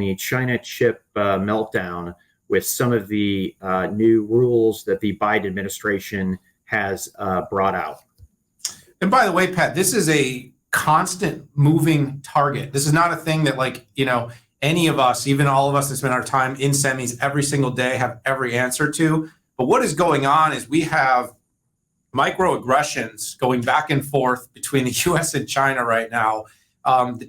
the China chip meltdown with some of the new rules that the Biden administration has brought out. And by the way, Pat, this is a constant moving target. This is not a thing that, like, any of us, even all of us that spend our time in semis every single day, have every answer to. But what is going on is we have microaggressions going back and forth between the US and China right now.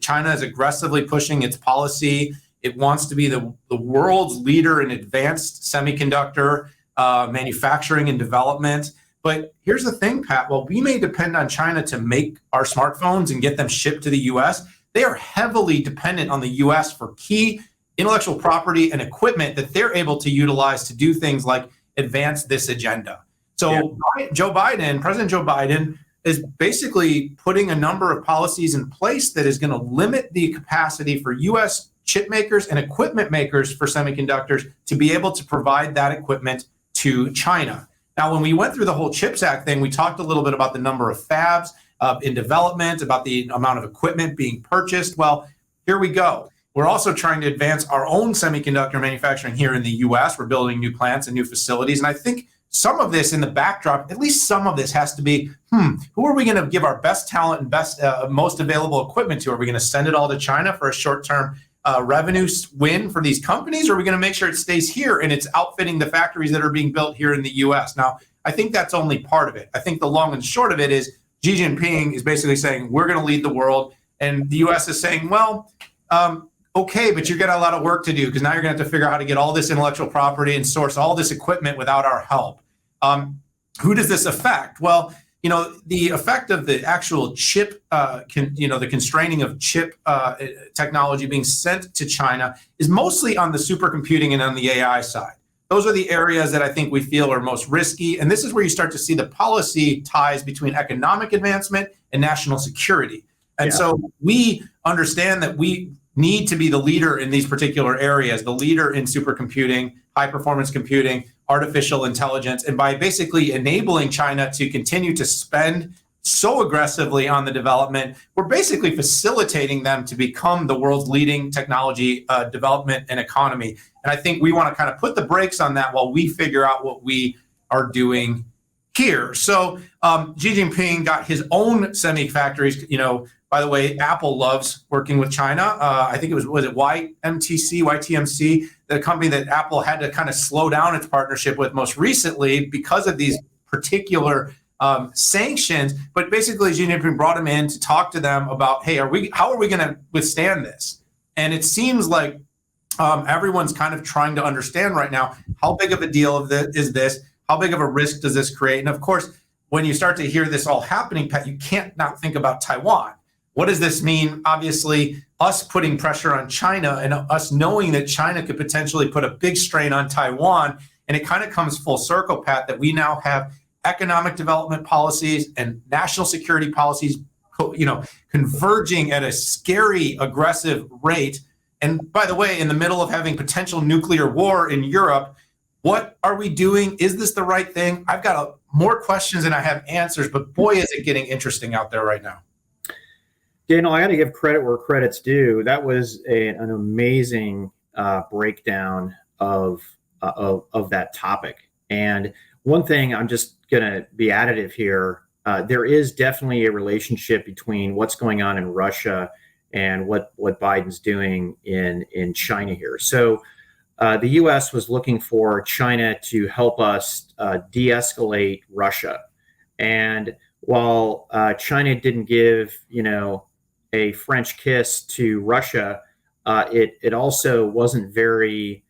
China is aggressively pushing its policy. It wants to be the world's leader in advanced semiconductor manufacturing and development. But here's the thing, Pat. While we may depend on China to make our smartphones and get them shipped to the US, they are heavily dependent on the US for key intellectual property and equipment that they're able to utilize to do things like advance this agenda. So President Joe Biden is basically putting a number of policies in place that is going to limit the capacity for US chip makers and equipment makers for semiconductors to be able to provide that equipment to China. Now, when we went through the whole CHIPS Act thing, we talked a little bit about the number of fabs in development, about the amount of equipment being purchased. Well, here we go. We're also trying to advance our own semiconductor manufacturing here in the US. We're building new plants and new facilities. And I think some of this in the backdrop, at least some of this has to be, who are we going to give our best talent and best, most available equipment to? Are we going to send it all to China for a short-term revenue win for these companies, or are we going to make sure it stays here and it's outfitting the factories that are being built here in the US? Now, I think that's only part of it. I think the long and short of it is Xi Jinping is basically saying, we're going to lead the world. And the US is saying, well, okay, but you've got a lot of work to do, because now you're going to have to figure out how to get all this intellectual property and source all this equipment without our help. Who does this affect? Well, the effect of the actual chip, the constraining of chip technology being sent to China is mostly on the supercomputing and on the AI side. Those are the areas that I think we feel are most risky. And this is where you start to see the policy ties between economic advancement and national security. And so we understand that we need to be the leader in these particular areas, the leader in supercomputing, high performance computing, artificial intelligence, and by basically enabling China to continue to spend so aggressively on the development, we're basically facilitating them to become the world's leading technology development and economy. And I think we want to kind of put the brakes on that while we figure out what we are doing here. So Xi Jinping got his own semi factories. By the way, Apple loves working with China. I think was it YTMC, the company that Apple had to kind of slow down its partnership with most recently because of these particular sanctions. But basically, Xi Jinping brought him in to talk to them about, hey, how are we going to withstand this? And it seems like everyone's kind of trying to understand right now, how big of a deal is this? How big of a risk does this create? And of course, when you start to hear this all happening, Pat, you can't not think about Taiwan. What does this mean? Obviously, us putting pressure on China and us knowing that China could potentially put a big strain on Taiwan. And it kind of comes full circle, Pat, that we now have economic development policies and national security policies, converging at a scary, aggressive rate. And by the way, in the middle of having potential nuclear war in Europe, what are we doing? Is this the right thing? I've got more questions than I have answers, but boy, is it getting interesting out there right now. Daniel, I got to give credit where credit's due. That was an amazing breakdown of that topic. And one thing, I'm just going to be additive here. There is definitely a relationship between what's going on in Russia and what Biden's doing in China here. So the U.S. was looking for China to help us de-escalate Russia. And while China didn't give, a French kiss to Russia, it also wasn't very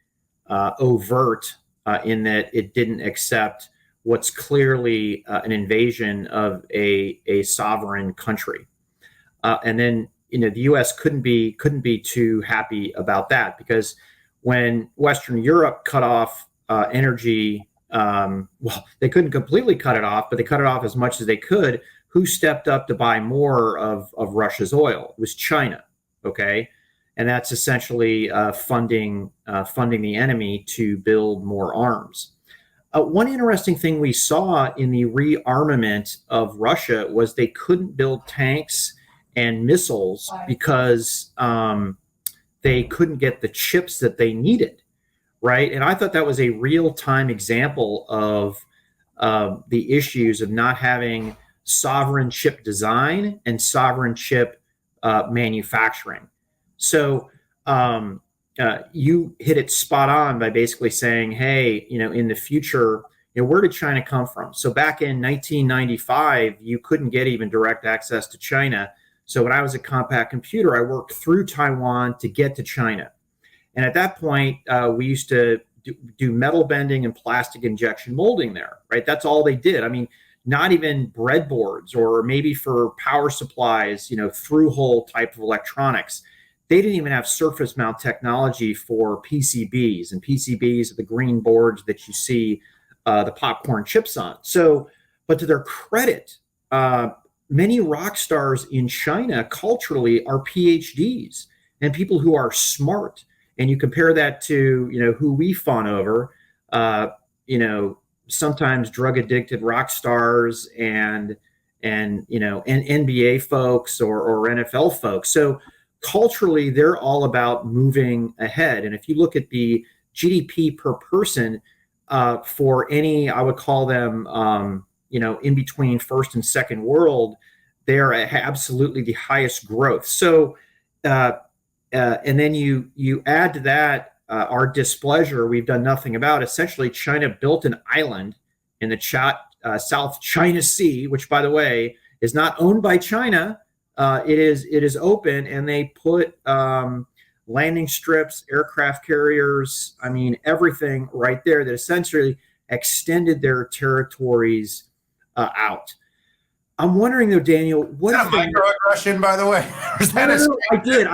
overt in that it didn't accept what's clearly an invasion of a sovereign country. And then, the U.S. couldn't be too happy about that, because when Western Europe cut off energy, they couldn't completely cut it off, but they cut it off as much as they could. Who stepped up to buy more of Russia's oil? It was China, okay? And that's essentially funding the enemy to build more arms. One interesting thing we saw in the rearmament of Russia was they couldn't build tanks and missiles because they couldn't get the chips that they needed, right? And I thought that was a real-time example of the issues of not having sovereign chip design and sovereign chip manufacturing. So you hit it spot on by basically saying, hey, in the future, where did China come from? So back in 1995, you couldn't get even direct access to China. So when I was at Compaq Computer, I worked through Taiwan to get to China. And at that point, we used to do metal bending and plastic injection molding there, right? That's all they did. I mean, not even breadboards or maybe for power supplies, through-hole type of electronics. They didn't even have surface mount technology for PCBs, and PCBs are the green boards that you see the popcorn chips on. So, but to their credit, many rock stars in China culturally are PhDs and people who are smart. And you compare that to, who we fawn over, sometimes drug addicted rock stars and NBA folks or NFL folks. So culturally, they're all about moving ahead. And if you look at the GDP per person for any, I would call them, in between first and second world, they are absolutely the highest growth. So, and then you add to that our displeasure we've done nothing about. Essentially, China built an island in the South China Sea, which, by the way, is not owned by China. It is open, and they put landing strips, aircraft carriers, I mean, everything right there that essentially extended their territories out. I'm wondering though, Daniel, what is that a microaggression, by the way? I did.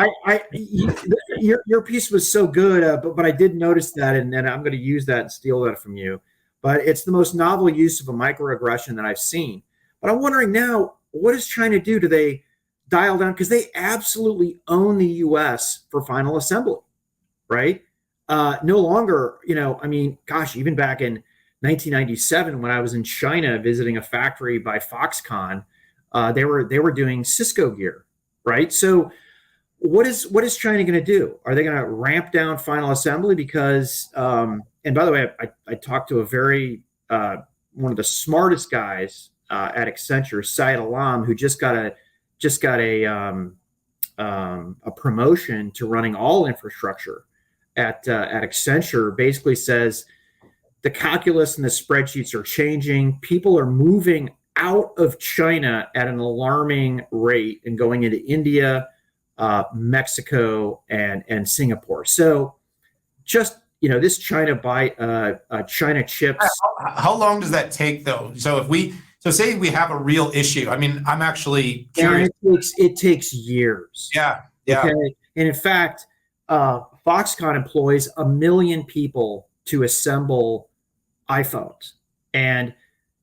Your piece was so good, but I did notice that, and I'm going to use that and steal that from you. But it's the most novel use of a microaggression that I've seen. But I'm wondering now, what does China do? Do they dial down? Because they absolutely own the U.S. for final assembly, right? No longer, even back in 1997, when I was in China visiting a factory by Foxconn, they were doing Cisco gear, right? So what is China going to do? Are they going to ramp down final assembly? Because and by the way, I talked to a very one of the smartest guys at Accenture, Syed Alam, who just got a promotion to running all infrastructure at Accenture. Basically says the calculus and the spreadsheets are changing. People are moving out of China at an alarming rate and going into India, Mexico, and Singapore. So just, this China China chips. How long does that take though? So say we have a real issue. I mean, I'm actually curious. It takes years. Yeah. Okay. And in fact, Foxconn employs 1 million people to assemble iPhones, and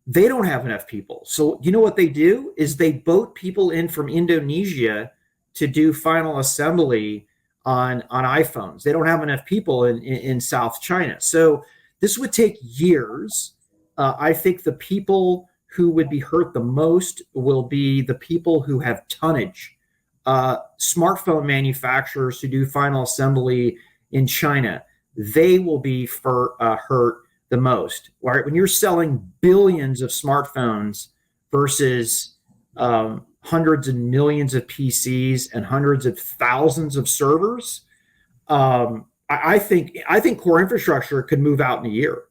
they don't have enough people. So you know what they do is they boat people in from Indonesia to do final assembly on iPhones. They don't have enough people in South China. So this would take years. I think the people who would be hurt the most will be the people who have tonnage. Smartphone manufacturers who do final assembly in China, they will be hurt the most. Right? When you're selling billions of smartphones versus hundreds and millions of PCs and hundreds of thousands of servers, I think core infrastructure could move out in a year.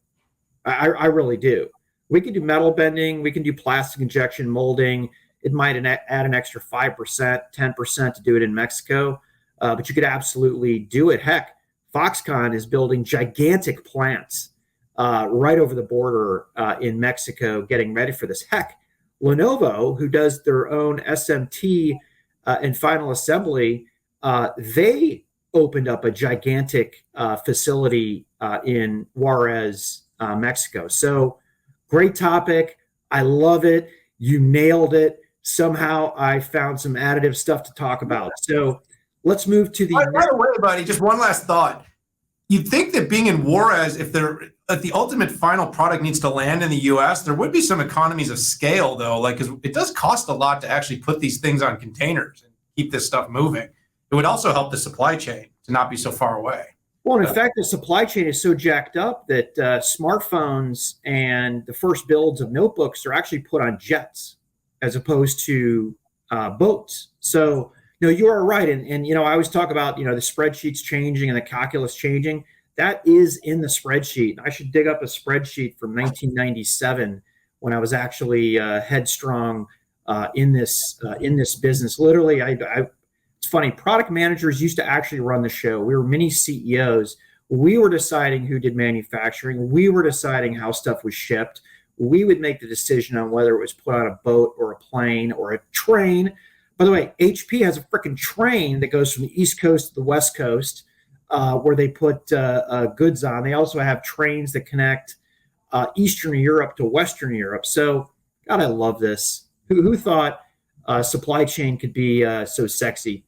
I really do. We can do metal bending. We can do plastic injection molding. It might add an extra 5%, 10% to do it in Mexico, but you could absolutely do it. Heck, Foxconn is building gigantic plants right over the border in Mexico, getting ready for this. Heck, Lenovo, who does their own SMT and final assembly, they opened up a gigantic facility in Juarez, Mexico. So great topic. I love it. You nailed it. Somehow I found some additive stuff to talk about. So let's move to the. By the way, buddy, just one last thought. You'd think that being in Juarez, if the ultimate final product needs to land in the U.S., there would be some economies of scale, though, because it does cost a lot to actually put these things on containers and keep this stuff moving. It would also help the supply chain. to not be so far away. Well, in fact, the supply chain is so jacked up that smartphones and the first builds of notebooks are actually put on jets as opposed to boats. So, you are right. And, I always talk about, the spreadsheets changing and the calculus changing. That is in the spreadsheet. I should dig up a spreadsheet from 1997 when I was actually headstrong in this business. Literally, it's funny. Product managers used to actually run the show. We were mini CEOs. We were deciding who did manufacturing. We were deciding how stuff was shipped. We would make the decision on whether it was put on a boat or a plane or a train. By the way, HP has a freaking train that goes from the East Coast to the West Coast where they put goods on. They also have trains that connect Eastern Europe to Western Europe. So, God, I love this. Who thought supply chain could be so sexy?